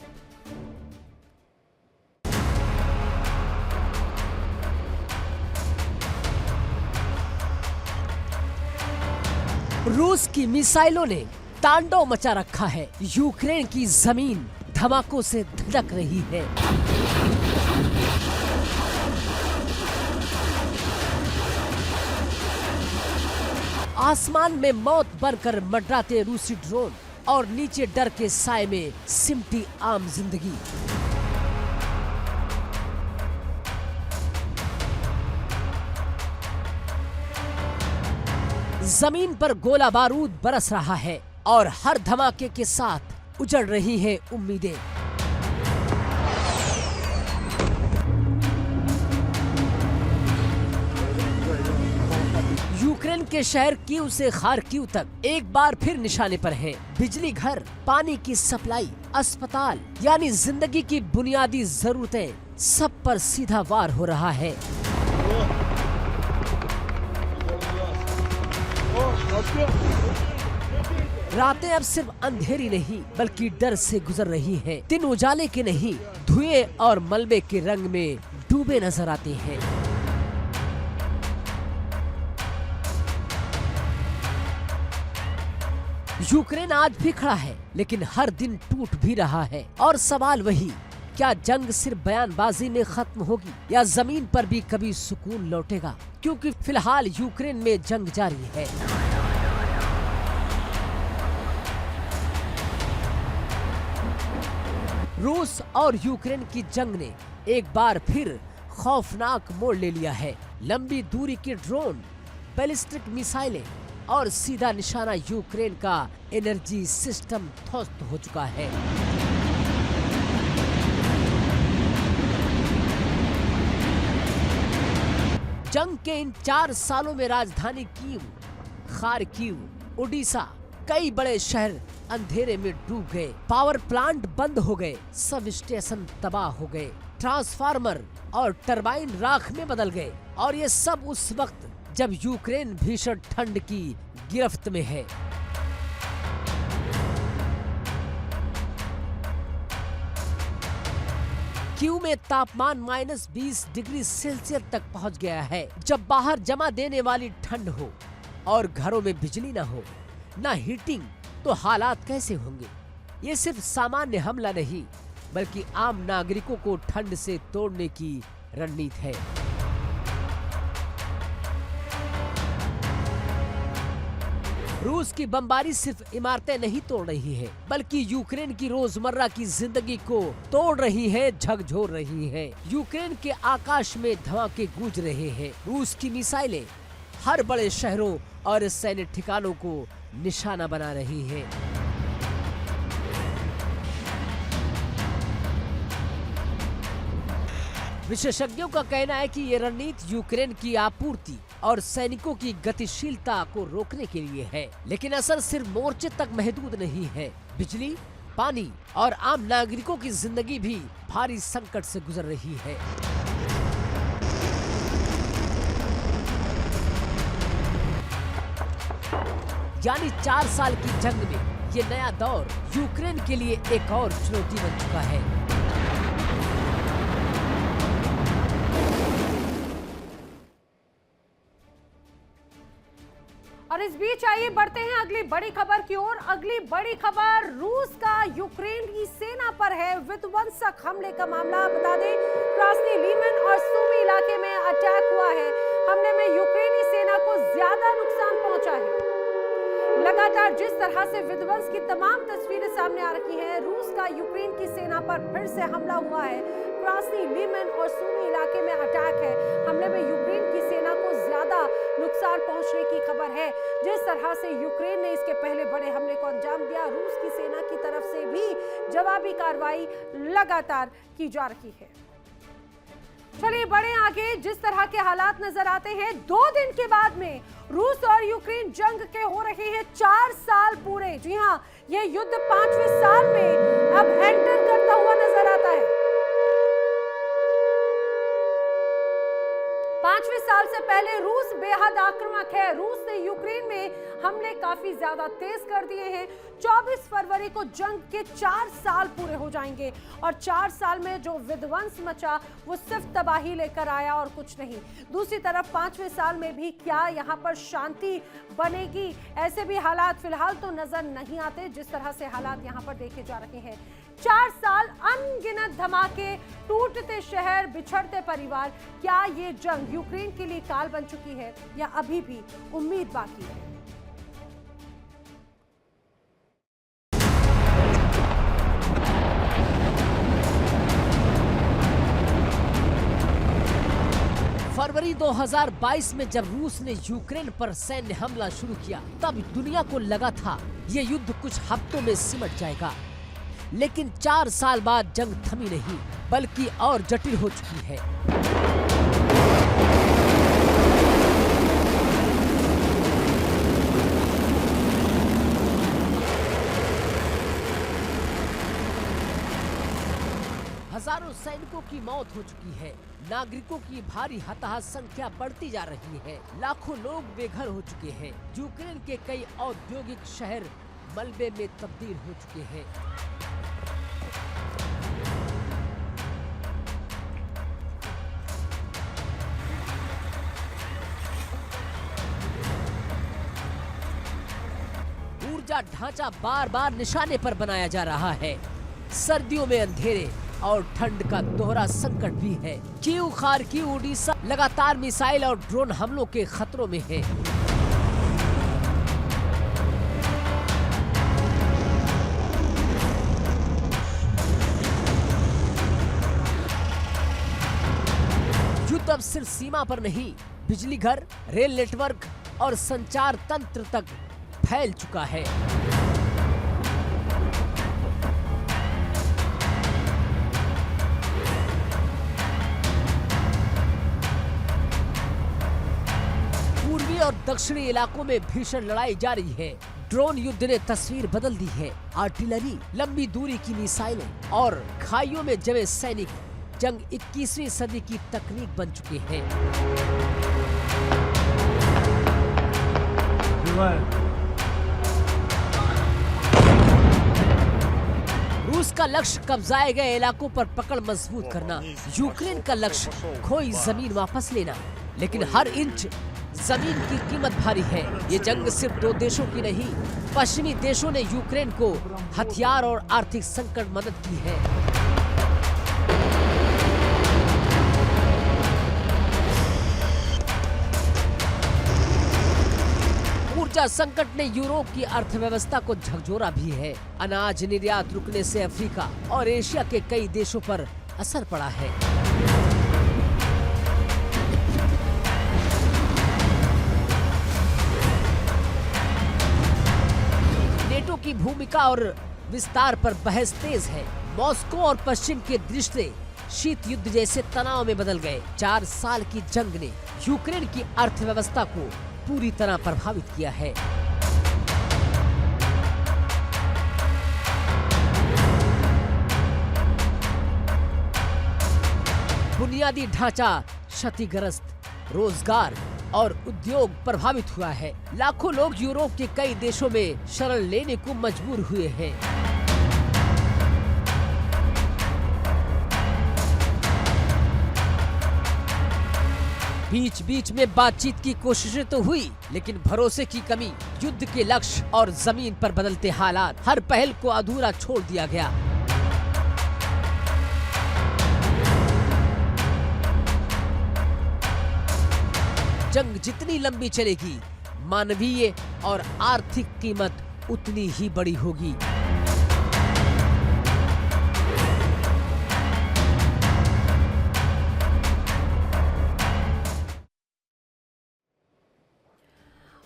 रूस की मिसाइलों ने तांडव मचा रखा है। यूक्रेन की जमीन धमाकों से धड़क रही है। आसमान में मौत बनकर मंडराते रूसी ड्रोन और नीचे डर के साए में सिमटी आम जिंदगी। जमीन पर गोला बारूद बरस रहा है और हर धमाके के साथ उजड़ रही हैं उम्मीदें। यूक्रेन के शहर कीव से खार्किव तक एक बार फिर निशाने पर है। बिजली घर, पानी की सप्लाई, अस्पताल यानी जिंदगी की बुनियादी जरूरतें, सब पर सीधा वार हो रहा है। रातें अब सिर्फ अंधेरी नहीं बल्कि डर से गुजर रही हैं। दिन उजाले के नहीं, धुएं और मलबे के रंग में डूबे नजर आते हैं। यूक्रेन आज भी खड़ा है, लेकिन हर दिन टूट भी रहा है। और सवाल वही, क्या जंग सिर्फ बयानबाजी में खत्म होगी या जमीन पर भी कभी सुकून लौटेगा? क्योंकि फिलहाल यूक्रेन में जंग जारी है। रूस और यूक्रेन की जंग ने एक बार फिर खौफनाक मोड़ ले लिया है। लंबी दूरी के ड्रोन, बैलिस्टिक मिसाइलें और सीधा निशाना यूक्रेन का एनर्जी सिस्टम ध्वस्त हो चुका है। जंग के इन 4 सालों में राजधानी कीव, खार्किव, ओडिशा, कई बड़े शहर अंधेरे में डूब गए। पावर प्लांट बंद हो गए, सब स्टेशन तबाह हो गए, ट्रांसफार्मर और टरबाइन राख में बदल गए। और ये सब उस वक्त जब यूक्रेन भीषण ठंड की गिरफ्त में है। कीव में तापमान -20 डिग्री सेल्सियस तक पहुंच गया है। जब बाहर जमा देने वाली ठंड हो और घरों में बिजली ना हो, ना हीटिंग, तो हालात कैसे होंगे? ये सिर्फ सामान्य हमला नहीं बल्कि आम नागरिकों को ठंड से तोड़ने की रणनीति है। रूस की बमबारी सिर्फ इमारतें नहीं तोड़ रही है बल्कि यूक्रेन की रोजमर्रा की जिंदगी को तोड़ रही है, झकझोर रही है। यूक्रेन के आकाश में धमाके गूंज रहे हैं। रूस की मिसाइलें हर बड़े शहरों और सैन्य ठिकानों को निशाना बना रही है। विशेषज्ञों का कहना है कि ये रणनीति यूक्रेन की आपूर्ति और सैनिकों की गतिशीलता को रोकने के लिए है, लेकिन असर सिर्फ मोर्चे तक महदूद नहीं है। बिजली, पानी और आम नागरिकों की जिंदगी भी भारी संकट से गुजर रही है। यानी 4 साल की जंग में ये नया दौर यूक्रेन के लिए एक और चुनौती बन चुका है। और इस बीच आइए बढ़ते हैं अगली बड़ी खबर की ओर। अगली बड़ी खबर रूस का यूक्रेन की सेना पर है विध्वंसक हमले का मामला। बता दें, क्रास्नी लीमन और सूमी इलाके में अटैक हुआ है। हमले में यूक्रेनी सेना को ज्यादा नुकसान पहुंचा है। लगातार जिस तरह से विध्वंस की तमाम तस्वीरें सामने आ रही हैं, रूस का यूक्रेन की सेना पर फिर से हमला हुआ है। क्रास्नी लीमन और सूमी इलाके में अटैक है। हमले में यूक्रेन की सेना को ज्यादा नुकसान पहुंचने की खबर है। जिस तरह से यूक्रेन ने इसके पहले बड़े हमले को अंजाम दिया, रूस की सेना की तरफ से भी जवाबी कार्रवाई लगातार की जा रही है। चलिए बढ़े आगे। जिस तरह के हालात नजर आते हैं, 2 दिन के बाद में रूस और यूक्रेन जंग के हो रहे हैं 4 साल पूरे। जी हां, यह युद्ध 5वें साल में अब एंटर करता हुआ नजर आता है। 5वें साल से पहले रूस बेहद आक्रामक है। रूस ने यूक्रेन में हमले काफी ज्यादा तेज कर दिए हैं। 24 फरवरी को जंग के 4 साल पूरे हो जाएंगे और 4 साल में जो विध्वंस मचा वो सिर्फ तबाही लेकर आया और कुछ नहीं। दूसरी तरफ 5वें साल में भी क्या यहाँ पर शांति बनेगी? ऐसे भी हालात फिलहाल तो नजर नहीं आते जिस तरह से हालात यहाँ पर देखे जा रहे हैं। 4 साल, अनगिनत धमाके, टूटते शहर, बिछड़ते परिवार। क्या ये जंग यूक्रेन के लिए काल बन चुकी है या अभी भी उम्मीद बाकी है? फरवरी 2022 में जब रूस ने यूक्रेन पर सैन्य हमला शुरू किया, तब दुनिया को लगा था ये युद्ध कुछ हफ्तों में सिमट जाएगा। लेकिन 4 साल बाद जंग थमी नहीं, बल्कि और जटिल हो चुकी है। हजारों सैनिकों की मौत हो चुकी है। नागरिकों की भारी हताहत संख्या बढ़ती जा रही है। लाखों लोग बेघर हो चुके हैं। यूक्रेन के कई औद्योगिक शहर मलबे में तब्दील हो चुके हैं। ऊर्जा ढांचा बार बार निशाने पर बनाया जा रहा है। सर्दियों में अंधेरे और ठंड का दोहरा संकट भी है। कीव, खार्किव, ओडिशा लगातार मिसाइल और ड्रोन हमलों के खतरों में है। युद्ध अब सिर्फ सीमा पर नहीं, बिजली घर, रेल नेटवर्क और संचार तंत्र तक फैल चुका है। पूर्वी और दक्षिणी इलाकों में भीषण लड़ाई जारी है। ड्रोन युद्ध ने तस्वीर बदल दी है। आर्टिलरी, लंबी दूरी की मिसाइलें और खाइयों में जमे सैनिक जंग 21वीं सदी की तकनीक बन चुके हैं। रूस का लक्ष्य कब्जाए गए इलाकों पर पकड़ मजबूत करना, यूक्रेन का लक्ष्य खोई जमीन वापस लेना। लेकिन हर इंच जमीन की कीमत भारी है। ये जंग सिर्फ 2 देशों की नहीं, पश्चिमी देशों ने यूक्रेन को हथियार और आर्थिक संकट मदद की है। ऊर्जा संकट ने यूरोप की अर्थव्यवस्था को झकझोरा भी है। अनाज निर्यात रुकने से अफ्रीका और एशिया के कई देशों पर असर पड़ा है। नेटो की भूमिका और विस्तार पर बहस तेज है। मॉस्को और पश्चिम के रिश्ते शीत युद्ध जैसे तनाव में बदल गए। 4 साल की जंग ने यूक्रेन की अर्थव्यवस्था को पूरी तरह प्रभावित किया है। बुनियादी ढांचा क्षतिग्रस्त, रोजगार और उद्योग प्रभावित हुआ है। लाखों लोग यूरोप के कई देशों में शरण लेने को मजबूर हुए हैं। बीच बीच में बातचीत की कोशिशें तो हुई, लेकिन भरोसे की कमी, युद्ध के लक्ष्य और जमीन पर बदलते हालात, हर पहल को अधूरा छोड़ दिया गया। जंग जितनी लंबी चलेगी, मानवीय और आर्थिक कीमत उतनी ही बड़ी होगी।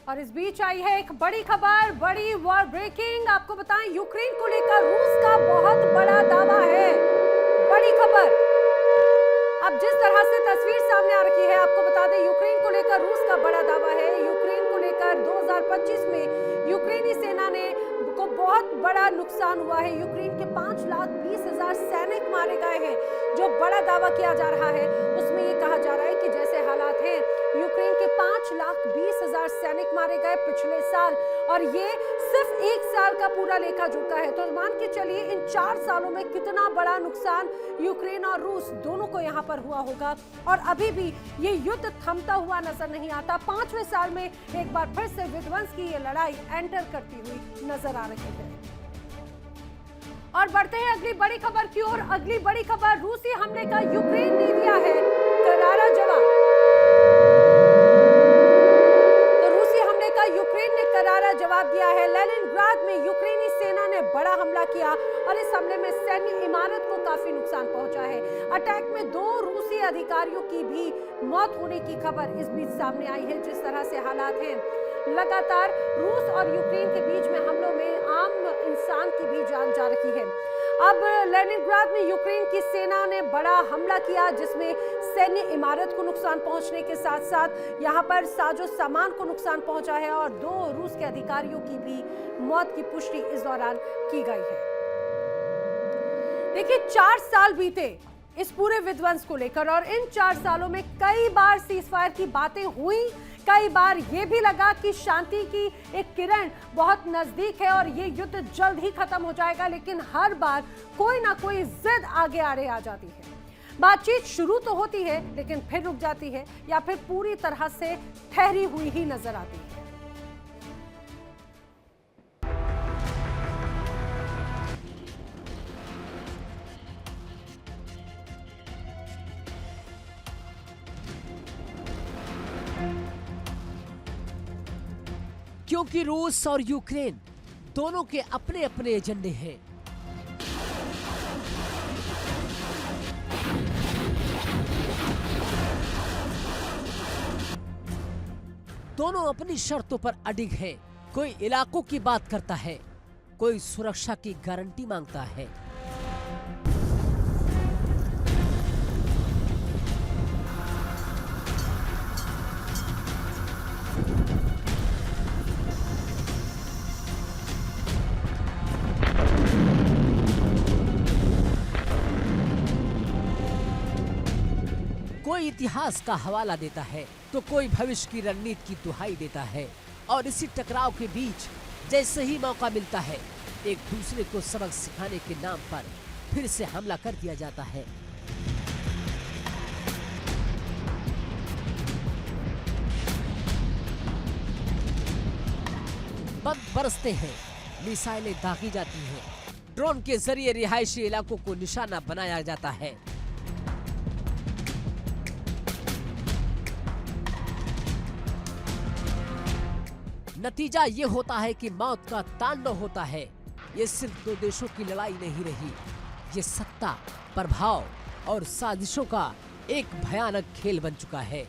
और इस बीच आई है एक बड़ी खबर, बड़ी वॉर ब्रेकिंग। आपको बताएं, यूक्रेन को लेकर रूस का बहुत बड़ा दावा है। बड़ी खबर, अब जिस तरह से तस्वीर सामने आ रही है, आपको बता दें यूक्रेन को लेकर रूस का बड़ा दावा है। यूक्रेन को लेकर 2025 में यूक्रेनी सेना ने को बहुत बड़ा नुकसान हुआ है। यूक्रेन के 5,20,000 सैनिक मारे गए हैं। जो बड़ा दावा किया जा रहा है उसमें ये कहा जा रहा है कि जैसे हालात हैं, यूक्रेन के 5,20,000 सैनिक मारे गए पिछले साल, और ये सिर्फ 1 साल का पूरा लेखा जोखा है। तो मान के चलिए इन 4 सालों में कितना बड़ा नुकसान यूक्रेन और रूस दोनों को यहाँ पर हुआ होगा। और अभी भी ये युद्ध थमता हुआ नजर नहीं आता। 5वें साल में एक बार फिर से विध्वंस की ये लड़ाई एंटर करती हुई नजर आ रही है। और बढ़ते हैं अगली बड़ी खबर की ओर। अगली बड़ी खबर, रूसी हमले का यूक्रेन ने दिया है करारा जवाब। तो रूसी हमले का यूक्रेन ने करारा जवाब दिया है। लेनिनग्राद में यूक्रेनी सेना ने बड़ा हमला किया और इस हमले में सैन्य इमारत को काफी नुकसान पहुंचा है। अटैक में 2 रूसी अधिकारियों की भी मौत होने की खबर इस बीच सामने आई है। जिस तरह से हालात हैं, लगातार रूस और यूक्रेन के बीच में हमलों में आम इंसान की भी जान जा रही है। अब लेनिनग्राद में यूक्रेन की सेना ने बड़ा हमला किया, जिसमें सैन्य इमारत को नुकसान पहुंचने के साथ साथ यहां पर साजो सामान को नुकसान पहुंचा है और 2 रूस के अधिकारियों की भी मौत की पुष्टि इस दौरान की गई है। देखिए, 4 साल बीते इस पूरे विध्वंस को लेकर, और इन 4 सालों में कई बार सीजफायर की बातें हुई। कई बार ये भी लगा कि शांति की एक किरण बहुत नजदीक है और ये युद्ध जल्द ही खत्म हो जाएगा, लेकिन हर बार कोई ना कोई जिद आगे आड़े आ जाती है। बातचीत शुरू तो होती है लेकिन फिर रुक जाती है या फिर पूरी तरह से ठहरी हुई ही नजर आती है। क्योंकि रूस और यूक्रेन दोनों के अपने अपने एजेंडे हैं। दोनों अपनी शर्तों पर अडिग हैं। कोई इलाकों की बात करता है, कोई सुरक्षा की गारंटी मांगता है। कोई इतिहास का हवाला देता है तो कोई भविष्य की रणनीति की दुहाई देता है, और इसी टकराव के बीच जैसे ही मौका मिलता है, एक दूसरे को सबक सिखाने के नाम पर फिर से हमला कर दिया जाता है। बम बरसते हैं, मिसाइलें दागी जाती हैं, ड्रोन के जरिए रिहायशी इलाकों को निशाना बनाया जाता है। नतीजा ये होता है कि मौत का तांडव होता है। ये सिर्फ 2 देशों की लड़ाई नहीं रही, ये सत्ता, प्रभाव और साजिशों का एक भयानक खेल बन चुका है।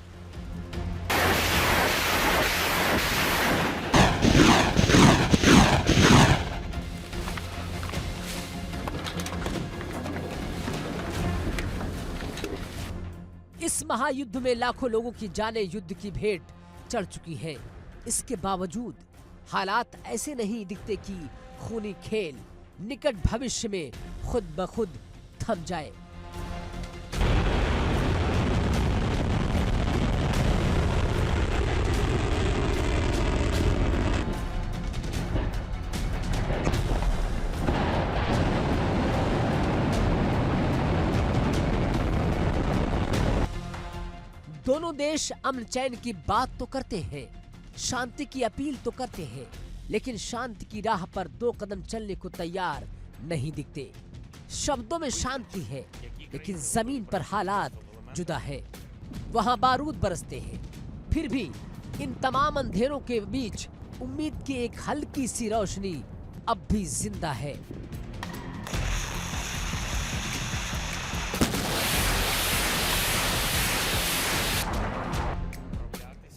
इस महायुद्ध में लाखों लोगों की जानें युद्ध की भेंट चढ़ चुकी हैं। इसके बावजूद हालात ऐसे नहीं दिखते कि खूनी खेल निकट भविष्य में खुद ब खुद थम जाए। दोनों देश अमन चैन की बात तो करते हैं, शांति की अपील तो करते हैं, लेकिन शांति की राह पर 2 कदम चलने को तैयार नहीं दिखते। शब्दों में शांति है, लेकिन जमीन पर हालात जुदा है। वहां बारूद बरसते हैं, फिर भी इन तमाम अंधेरों के बीच उम्मीद की एक हल्की सी रोशनी अब भी जिंदा है।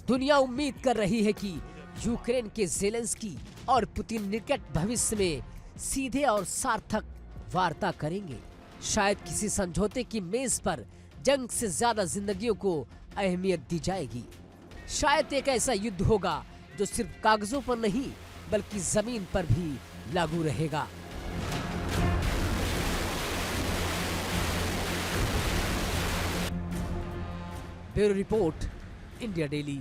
दुनिया उम्मीद कर रही है कि यूक्रेन के ज़ेलेंस्की और पुतिन निकट भविष्य में सीधे और सार्थक वार्ता करेंगे। शायद किसी समझौते की मेज पर जंग से ज्यादा जिंदगियों को अहमियत दी जाएगी। शायद एक ऐसा युद्ध होगा जो सिर्फ कागजों पर नहीं बल्कि जमीन पर भी लागू रहेगा। Bureau report, India daily.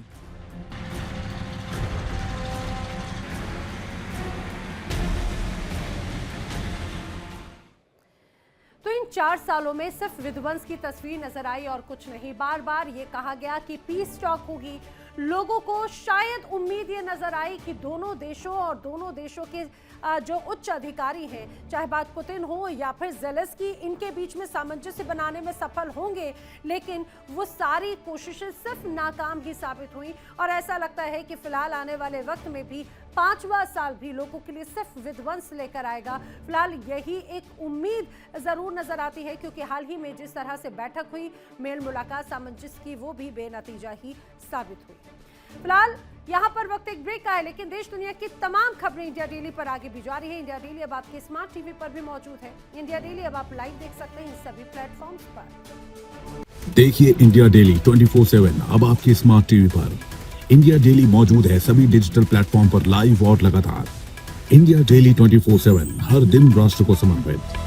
तो इन 4 सालों में सिर्फ विध्वंस की तस्वीर नजर आई और कुछ नहीं। बार बार ये कहा गया कि पीस टॉक होगी। लोगों को शायद उम्मीद ये नजर आई कि दोनों देशों और दोनों देशों के जो उच्च अधिकारी हैं, चाहे बात पुतिन हो या फिर ज़ेलेंस्की, इनके बीच में सामंजस्य बनाने में सफल होंगे, लेकिन वो सारी कोशिशें सिर्फ नाकाम ही साबित हुई। और ऐसा लगता है कि फिलहाल आने वाले वक्त में भी 5वां साल भी लोगों के लिए सिर्फ विध्वंस लेकर आएगा। फिलहाल यही एक उम्मीद जरूर नजर आती है, क्योंकि हाल ही में जिस तरह से बैठक हुई, मेल मुलाकात सामंजस्य की, वो भी बेनतीजा ही साबित हुई। फिलहाल यहाँ पर वक्त एक ब्रेक का है, लेकिन देश दुनिया की तमाम खबरें इंडिया डेली पर आगे भी जारी है। इंडिया डेली अब आपके स्मार्ट टीवी पर भी मौजूद है। इंडिया डेली अब आप लाइव देख सकते हैं इन सभी प्लेटफॉर्म्स पर। देखिए इंडिया डेली 24/7 अब आपके स्मार्ट टीवी पर। इंडिया डेली मौजूद है सभी डिजिटल प्लेटफॉर्म पर लाइव और लगातार। इंडिया डेली 24/7 हर दिन राष्ट्र को समर्पित।